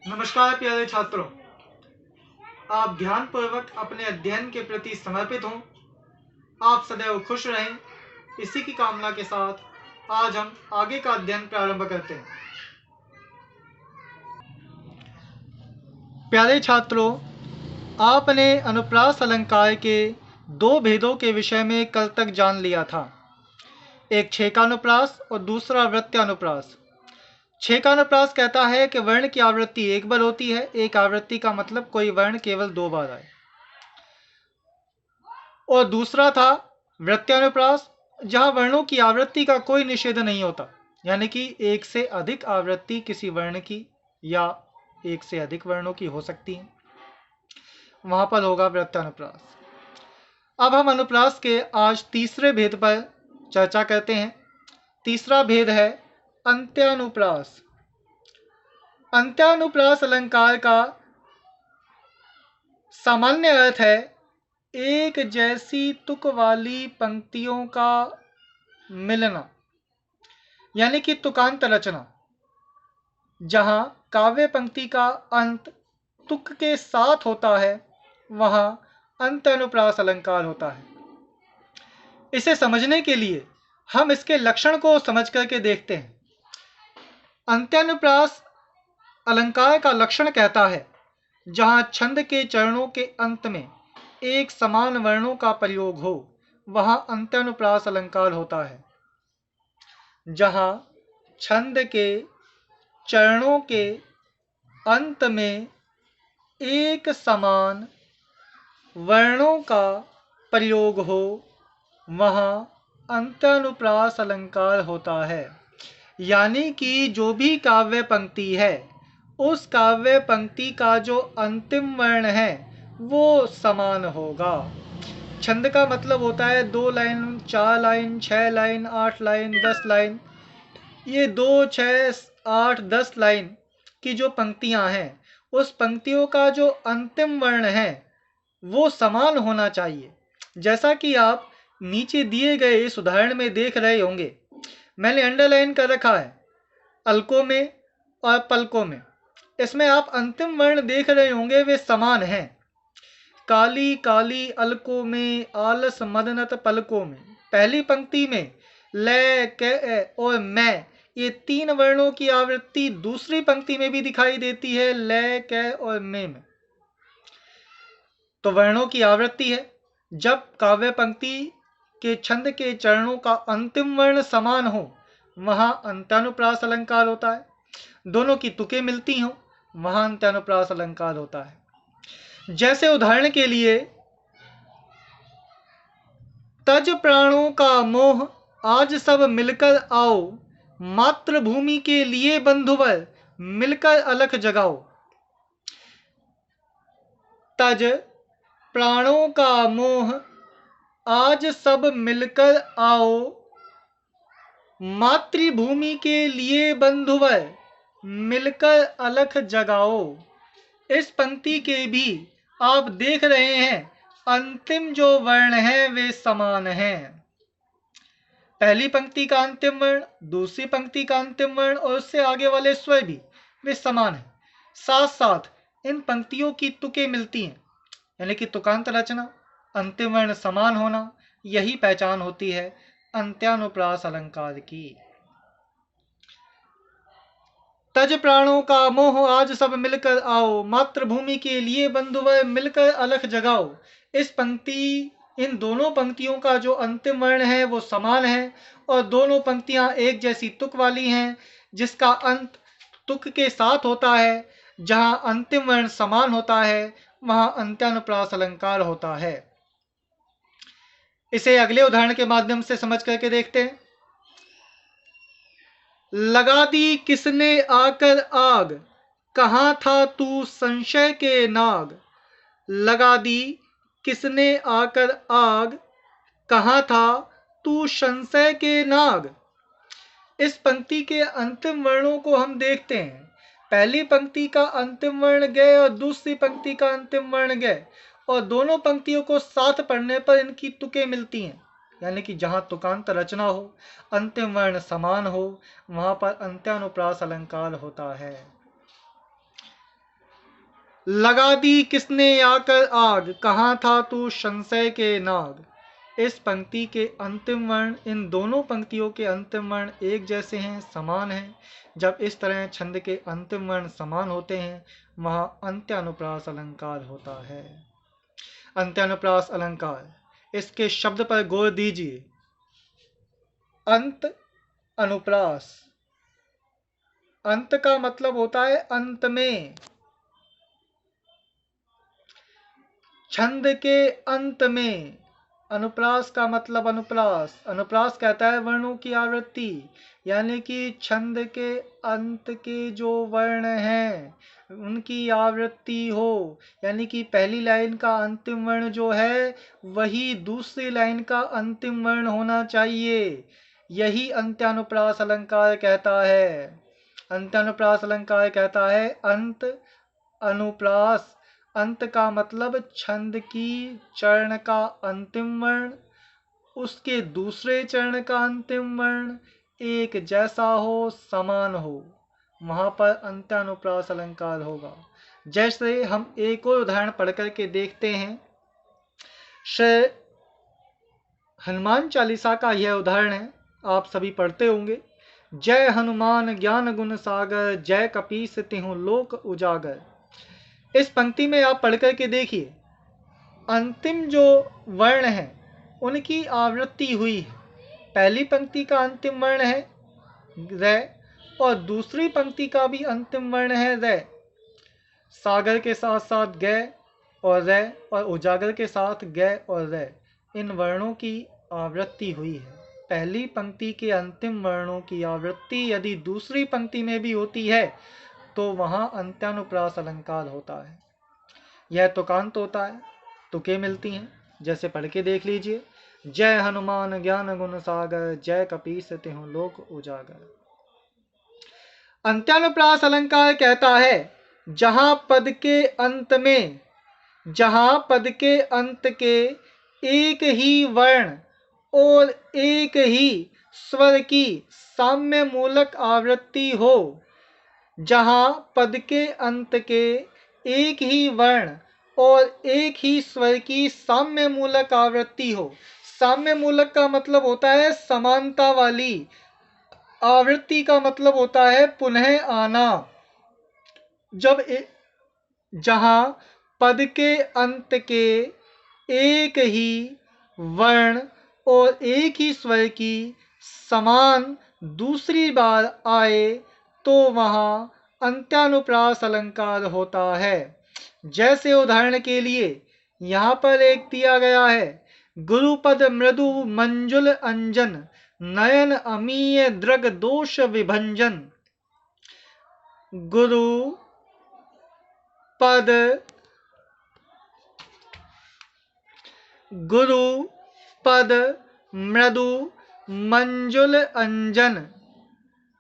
नमस्कार प्यारे छात्रों, आप ध्यानपूर्वक अपने अध्ययन के प्रति समर्पित हों। आप सदैव खुश रहें, इसी की कामना के साथ आज हम आगे का अध्ययन प्रारंभ करते हैं। प्यारे छात्रों, आपने अनुप्रास अलंकार के दो भेदों के विषय में कल तक जान लिया था, एक छेकानुप्रास और दूसरा वृत्यानुप्रास। छेकानुप्रास कहता है कि वर्ण की आवृत्ति एक बार होती है। एक आवृत्ति का मतलब कोई वर्ण केवल दो बार आए। और दूसरा था वृत्यानुप्रास, जहां वर्णों की आवृत्ति का कोई निषेध नहीं होता, यानी कि एक से अधिक आवृत्ति किसी वर्ण की या एक से अधिक वर्णों की हो सकती है, वहां पर होगा वृत्यानुप्रास। अब हम अनुप्रास के आज तीसरे भेद पर चर्चा करते हैं। तीसरा भेद है अंत्यानुप्रास। अंत्यानुप्रास अलंकार का सामान्य अर्थ है एक जैसी तुक वाली पंक्तियों का मिलना, यानी कि तुकांत रचना। जहां काव्य पंक्ति का अंत तुक के साथ होता है, वहां अंत्यानुप्रास अलंकार होता है। इसे समझने के लिए हम इसके लक्षण को समझ करके देखते हैं। अंत्यानुप्रास अलंकार का लक्षण कहता है जहां छंद के चरणों के अंत में एक समान वर्णों का प्रयोग हो, वहां अंत्यानुप्रास अलंकार होता है। जहां छंद के चरणों के अंत में एक समान वर्णों का प्रयोग हो, वहां अंत्यानुप्रास अलंकार होता है। यानी कि जो भी काव्य पंक्ति है, उस काव्य पंक्ति का जो अंतिम वर्ण है वो समान होगा। छंद का मतलब होता है 2 line, 4 line, 6 line, 8 line, 10 line. ये 2, 6, 8, 10 लाइन की जो पंक्तियां हैं, उस पंक्तियों का जो अंतिम वर्ण है वो समान होना चाहिए। जैसा कि आप नीचे दिए गए इस उदाहरण में देख रहे होंगे, मैंने अंडरलाइन कर रखा है अलकों में और पलकों में। इसमें आप अंतिम वर्ण देख रहे होंगे, वे समान हैं। काली काली अलकों में, आलस मदनत पलकों में। पहली पंक्ति में ल, क और मैं, ये 3 वर्णों की आवृत्ति दूसरी पंक्ति में भी दिखाई देती है, ल, क और में। तो वर्णों की आवृत्ति है। जब काव्य पंक्ति के छंद के चरणों का अंतिम वर्ण समान हो, वहां अंत्यानुप्रास अलंकार होता है। दोनों की तुकें मिलती हों, वहां अंत्यानुप्रास अलंकार होता है। जैसे उदाहरण के लिए, तज प्राणों का मोह आज सब मिलकर आओ, मातृभूमि के लिए बंधुवर मिलकर अलख जगाओ। तज प्राणों का मोह आज सब मिलकर आओ, मातृभूमि के लिए बंधुवर मिलकर अलख जगाओ। इस पंक्ति के भी आप देख रहे हैं अंतिम जो वर्ण है वे समान हैं। पहली पंक्ति का अंतिम वर्ण, दूसरी पंक्ति का अंतिम वर्ण और उससे आगे वाले स्वर भी वे समान हैं। साथ साथ इन पंक्तियों की तुकें मिलती हैं, यानी कि तुकांत रचना, अंतिम वर्ण समान होना, यही पहचान होती है अंत्यानुप्रास अलंकार की। तज प्राणों का मोह आज सब मिलकर आओ, मातृभूमि के लिए बंधुवर मिलकर अलख जगाओ। इस पंक्ति, इन दोनों पंक्तियों का जो अंतिम वर्ण है वो समान है और दोनों पंक्तियां एक जैसी तुक वाली हैं, जिसका अंत तुक के साथ होता है। जहां अंतिम वर्ण समान होता है, वहां अंत्यानुप्रास अलंकार होता है। इसे अगले उदाहरण के माध्यम से समझ करके देखते हैं। लगा दी किसने आकर आग, कहाँ था तू संशय के नाग। लगा दी किसने आकर आग, कहाँ था तू संशय के नाग। इस पंक्ति के अंतिम वर्णों को हम देखते हैं। पहली पंक्ति का अंतिम वर्ण गए और दूसरी पंक्ति का अंतिम वर्ण गए, और दोनों पंक्तियों को साथ पढ़ने पर इनकी तुकें मिलती हैं। यानी कि जहां तुकांत रचना हो, अंतिम वर्ण समान हो, वहां पर अंत्यानुप्रास अलंकार होता है। लगा दी किसने आकर आग, कहाँ था तू संशय के नाग। इस पंक्ति के अंतिम वर्ण, इन दोनों पंक्तियों के अंतिम वर्ण एक जैसे हैं, समान हैं। जब इस तरह छंद के अंतिम वर्ण समान होते हैं, वहां अंत्यानुप्रास अलंकार होता है। अंत्यानुप्रास अलंकार, इसके शब्द पर गौर दीजिए। अंत अनुप्रास, अंत का मतलब होता है अंत में, छंद के अंत में। अनुप्रास का मतलब अनुप्रास, अनुप्रास कहता है वर्णों की आवृत्ति, यानी कि छंद के अंत के जो वर्ण हैं उनकी आवृत्ति हो, यानी कि पहली लाइन का अंतिम वर्ण जो है वही दूसरी लाइन का अंतिम वर्ण होना चाहिए। यही अंत्यानुप्रास अलंकार कहता है। अंत्यानुप्रास अलंकार कहता है अंत अनुप्रास, अंत का मतलब छंद की चरण का अंतिम वर्ण, उसके दूसरे चरण का अंतिम वर्ण एक जैसा हो, समान हो, वहां पर अंत्यानुप्रास अलंकार होगा। जैसे हम एक और उदाहरण पढ़ करके देखते हैं। श्री हनुमान चालीसा का यह उदाहरण है, आप सभी पढ़ते होंगे। जय हनुमान ज्ञान गुण सागर, जय कपीस तिहुँ लोक उजागर। इस पंक्ति में आप पढ़ करके देखिए, अंतिम जो वर्ण है उनकी आवृत्ति हुई है। पहली पंक्ति का अंतिम वर्ण है रे, और दूसरी पंक्ति का भी अंतिम वर्ण है रे। सागर के साथ साथ ग और रे, और उजागर के साथ ग और रे, इन वर्णों की आवृत्ति हुई है। पहली पंक्ति के अंतिम वर्णों की आवृत्ति यदि दूसरी पंक्ति में भी होती है तो वहां अंत्यानुप्रास अलंकार होता है। यह तुकांत होता है, तुके मिलती हैं। जैसे पढ़ के देख लीजिए। जय हनुमान ज्ञान गुण सागर, जय कपीस तिहुँ लोक उजागर। अंत्यानुप्रास अलंकार कहता है जहां पद के अंत में, जहां पद के अंत के एक ही वर्ण और एक ही स्वर की साम्य मूलक आवृत्ति हो, जहां पद के अंत के एक ही वर्ण और एक ही स्वर की साम्य मूलक आवृत्ति हो। साम्य मूलक का मतलब होता है समानता वाली, आवृत्ति का मतलब होता है पुनः आना। जहां पद के अंत के एक ही वर्ण और एक ही स्वर की समान दूसरी बार आए तो वहां अंत्यानुप्रास अलंकार होता है। जैसे उदाहरण के लिए यहाँ पर एक दिया गया है, गुरुपद मृदु मंजुल अंजन, नयन अमीय दृग दोष विभंजन। गुरु पद, गुरु पद मृदु मंजुल अंजन,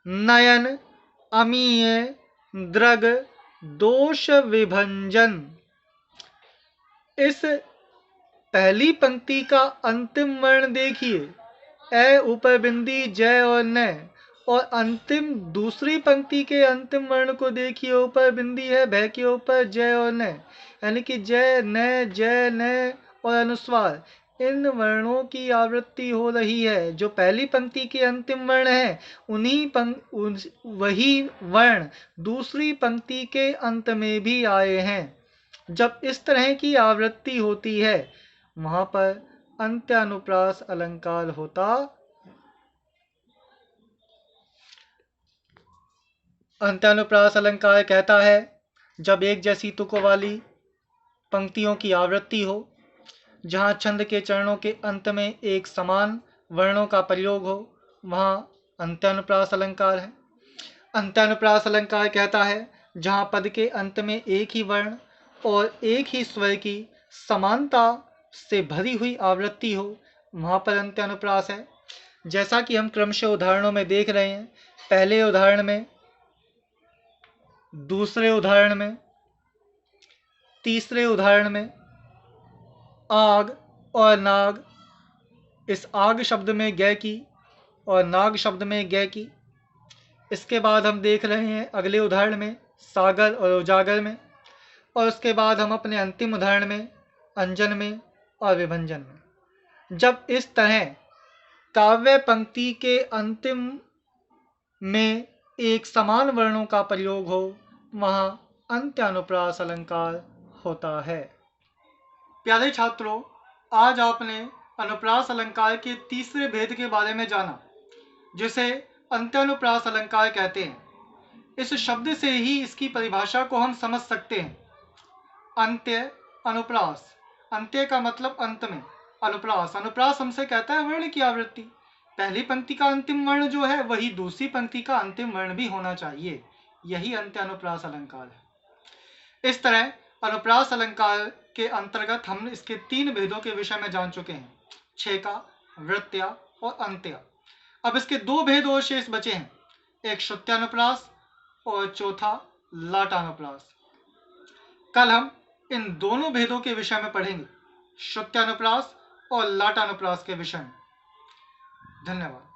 नयन अमीय दृग दोष विभंजन। इस पहली पंक्ति का अंतिम वर्ण देखिए, ए ऊपर बिंदी जय और न, और अंतिम दूसरी पंक्ति के अंतिम वर्ण को देखिए, ऊपर बिंदी है, भय के ऊपर जय और न, यानी कि जय न और अनुस्वार, इन वर्णों की आवृत्ति हो रही है। जो पहली पंक्ति के अंतिम वर्ण है वही वर्ण दूसरी पंक्ति के अंत में भी आए हैं। जब इस तरह की आवृत्ति होती है वहां पर अंत्यानुप्रास अलंकार होता। अंत्यानुप्रास अलंकार कहता है जब एक जैसी तुक वाली पंक्तियों की आवृत्ति हो, जहां छंद के चरणों के अंत में एक समान वर्णों का प्रयोग हो, वहां अंत्यानुप्रास अलंकार है। अंत्यानुप्रास अलंकार कहता है जहां पद के अंत में एक ही वर्ण और एक ही स्वर की समानता से भरी हुई आवृत्ति हो, वहां पर अंत्यानुप्रास है। जैसा कि हम क्रमशः उदाहरणों में देख रहे हैं, पहले उदाहरण में, दूसरे उदाहरण में, तीसरे उदाहरण में आग और नाग, इस आग शब्द में ग की और नाग शब्द में ग की। इसके बाद हम देख रहे हैं अगले उदाहरण में सागर और उजागर में। और उसके बाद हम अपने अंतिम उदाहरण में अंजन में और विभंजन में, जब इस तरह काव्य पंक्ति के अंतिम में एक समान वर्णों का प्रयोग हो, वहां अंत्यानुप्रास अलंकार होता है। प्यारे छात्रों, आज आपने अनुप्रास अलंकार के तीसरे भेद के बारे में जाना, जिसे अंत्यानुप्रास अलंकार कहते हैं। इस शब्द से ही इसकी परिभाषा को हम समझ सकते हैं। अंत्य, अनुप्रास। अंत्य का मतलब अंत में, अनुप्रास, अनुप्रास हमसे कहता है वर्ण की आवृत्ति। पहली पंक्ति का अंतिम वर्ण जो है वही दूसरी पंक्ति का अंतिम वर्ण भी होना चाहिए। यही अंत्यानुप्रास अलंकार है। इस तरह अनुप्रास अलंकार के अंतर्गत हम इसके 3 भेदों के विषय में जान चुके हैं, छेका, वृत्त्या और अंत्य। अब इसके 2 भेद और शेष बचे हैं, एक श्रुत्यानुप्रास और चौथा लाटानुप्रास। कल हम इन दोनों भेदों के विषय में पढ़ेंगे, श्रुत्यानुप्रास और लाटानुप्रास के विषय में। धन्यवाद।